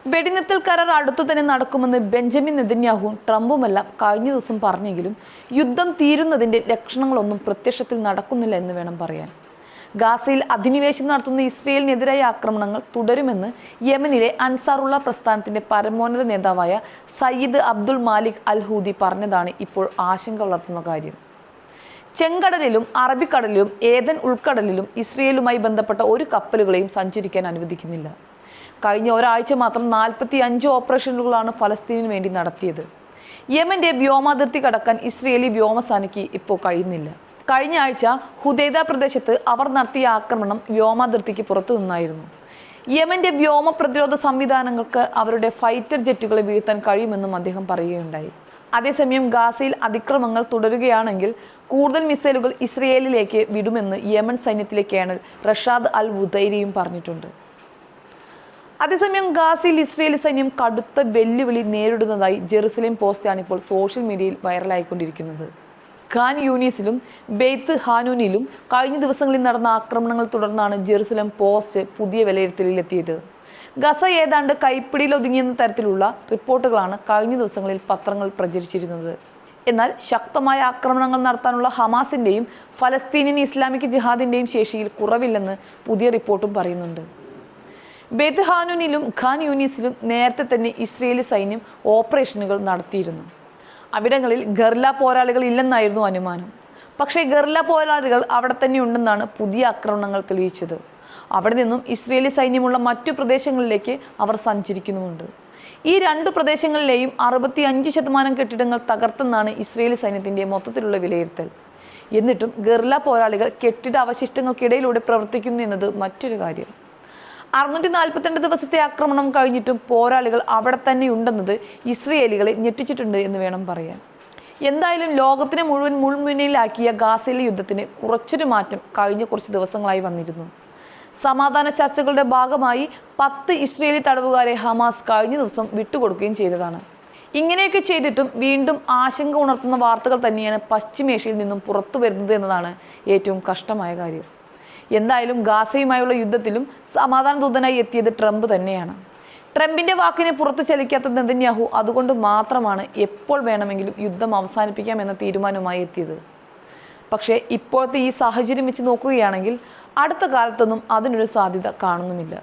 വെടിനിർത്തൽ കരാർ അടുത്തു തന്നെ നടക്കുമെന്ന് ബെഞ്ചമിൻ നെതന്യാഹുവും ട്രംപുമെല്ലാം കഴിഞ്ഞ ദിവസം പറഞ്ഞെങ്കിലും യുദ്ധം തീരുന്നതിൻ്റെ ലക്ഷണങ്ങളൊന്നും പ്രത്യക്ഷത്തിൽ നടക്കുന്നില്ല എന്ന് വേണം പറയാൻ. ഗാസയിൽ അധിനിവേശം നടത്തുന്ന ഇസ്രയേലിനെതിരായ ആക്രമണങ്ങൾ തുടരുമെന്ന് യമനിലെ അൻസാറുള്ള പ്രസ്ഥാനത്തിൻ്റെ പരമോന്നത നേതാവായ സയ്യിദ് അബ്ദുൽ മാലിക് അൽ ഹൂദി പറഞ്ഞതാണ് ഇപ്പോൾ ആശങ്ക വളർത്തുന്ന കാര്യം. ചെങ്കടലിലും അറബിക്കടലിലും ഏദൻ ഉൾക്കടലിലും ഇസ്രയേലുമായി ബന്ധപ്പെട്ട ഒരു കപ്പലുകളെയും സഞ്ചരിക്കാൻ അനുവദിക്കുന്നില്ല. കഴിഞ്ഞ ഒരാഴ്ച മാത്രം 45 ഓപ്പറേഷനുകളാണ് ഫലസ്തീനിന് വേണ്ടി നടത്തിയത്. യമന്റെ വ്യോമാതിർത്തി കടക്കാൻ ഇസ്രയേലി വ്യോമസേനയ്ക്ക് ഇപ്പോൾ കഴിയുന്നില്ല. കഴിഞ്ഞ ആഴ്ച ഹുദൈദ പ്രദേശത്ത് അവർ നടത്തിയ ആക്രമണം വ്യോമാതിർത്തിക്ക് പുറത്തു നിന്നായിരുന്നു. യമന്റെ വ്യോമ പ്രതിരോധ സംവിധാനങ്ങൾക്ക് അവരുടെ ഫൈറ്റർ ജെറ്റുകളെ വീഴ്ത്താൻ കഴിയുമെന്നും അദ്ദേഹം പറയുകയുണ്ടായി. അതേസമയം ഗാസയിൽ അതിക്രമങ്ങൾ തുടരുകയാണെങ്കിൽ കൂടുതൽ മിസൈലുകൾ ഇസ്രയേലിലേക്ക് വിടുമെന്ന് യമൻ സൈന്യത്തിലെ കേണൽ റഷാദ് അൽ വുദൈരിയും പറഞ്ഞിട്ടുണ്ട്. അതേസമയം ഗാസയിൽ ഇസ്രയേലി സൈന്യം കടുത്ത വെല്ലുവിളി നേരിടുന്നതായി ജെറുസലേം പോസ്റ്റാണ് ഇപ്പോൾ സോഷ്യൽ മീഡിയയിൽ വൈറലായിക്കൊണ്ടിരിക്കുന്നത്. ഖാൻ യൂനീസിലും ബെയ്ത്ത് ഹാനൂനിലും കഴിഞ്ഞ ദിവസങ്ങളിൽ നടന്ന ആക്രമണങ്ങൾ തുടർന്നാണ് ജെറുസലേം പോസ്റ്റ് പുതിയ വിലയിരുത്തലിലെത്തിയത്. ഗസ ഏതാണ്ട് കൈപ്പിടിയിൽ ഒതുങ്ങിയെന്ന തരത്തിലുള്ള റിപ്പോർട്ടുകളാണ് കഴിഞ്ഞ ദിവസങ്ങളിൽ പത്രങ്ങൾ പ്രചരിച്ചിരുന്നത്. എന്നാൽ ശക്തമായ ആക്രമണങ്ങൾ നടത്താനുള്ള ഹമാസിൻ്റെയും ഫലസ്തീനിയൻ ഇസ്ലാമിക് ജിഹാദിൻ്റെയും ശേഷിയിൽ കുറവില്ലെന്ന് പുതിയ റിപ്പോർട്ടും പറയുന്നുണ്ട്. ബെയ്ത്ത് ഹാനൂനിലും ഖാൻ യൂനീസിലും നേരത്തെ തന്നെ ഇസ്രയേലി സൈന്യം ഓപ്പറേഷനുകൾ നടത്തിയിരുന്നു. അവിടങ്ങളിൽ ഗറില്ല പോരാളികൾ ഇല്ലെന്നായിരുന്നു അനുമാനം. പക്ഷേ ഗറില്ല പോരാളികൾ അവിടെ തന്നെ ഉണ്ടെന്നാണ് പുതിയ ആക്രമണങ്ങൾ തെളിയിച്ചത്. അവിടെ നിന്നും ഇസ്രയേലി സൈന്യമുള്ള മറ്റു പ്രദേശങ്ങളിലേക്ക് അവർ സഞ്ചരിക്കുന്നുമുണ്ട്. ഈ 2 പ്രദേശങ്ങളിലെയും 65% കെട്ടിടങ്ങൾ തകർത്തെന്നാണ് ഇസ്രയേലി സൈന്യത്തിൻ്റെ മൊത്തത്തിലുള്ള വിലയിരുത്തൽ. എന്നിട്ടും ഗറില്ല പോരാളികൾ കെട്ടിട അവശിഷ്ടങ്ങൾക്കിടയിലൂടെ പ്രവർത്തിക്കുന്നു എന്നത് മറ്റൊരു കാര്യം. 642 ദിവസത്തെ ആക്രമണം കഴിഞ്ഞിട്ടും പോരാളികൾ അവിടെ തന്നെ ഉണ്ടെന്നത് ഇസ്രയേലികളെ ഞെട്ടിച്ചിട്ടുണ്ട് എന്ന് വേണം പറയാൻ. എന്തായാലും ലോകത്തിനെ മുഴുവൻ മുൾമുനയിലാക്കിയ ഗാസയിലെ യുദ്ധത്തിന് കുറച്ചൊരു മാറ്റം കഴിഞ്ഞ കുറച്ച് ദിവസങ്ങളായി വന്നിരുന്നു. സമാധാന ചർച്ചകളുടെ ഭാഗമായി 10 ഇസ്രയേലി തടവുകാരെ ഹമാസ് കഴിഞ്ഞ ദിവസം വിട്ടുകൊടുക്കുകയും ചെയ്തതാണ്. ഇങ്ങനെയൊക്കെ ചെയ്തിട്ടും വീണ്ടും ആശങ്ക ഉണർത്തുന്ന വാർത്തകൾ തന്നെയാണ് പശ്ചിമേഷ്യയിൽ നിന്നും പുറത്തു വരുന്നത് എന്നതാണ് ഏറ്റവും കഷ്ടമായ കാര്യം. എന്തായാലും ഗാസയുമായുള്ള യുദ്ധത്തിലും സമാധാന ദൂതനായി എത്തിയത് ട്രംപ് തന്നെയാണ്. ട്രംപിൻ്റെ വാക്കിനെ പുറത്തു ചലിക്കാത്ത നെതന്യാഹു അതുകൊണ്ട് മാത്രമാണ് എപ്പോൾ വേണമെങ്കിലും യുദ്ധം അവസാനിപ്പിക്കാം എന്ന തീരുമാനവുമായി എത്തിയത്. പക്ഷേ ഇപ്പോഴത്തെ ഈ സാഹചര്യം വെച്ച് നോക്കുകയാണെങ്കിൽ അടുത്ത കാലത്തൊന്നും അതിനൊരു സാധ്യത കാണുന്നുമില്ല.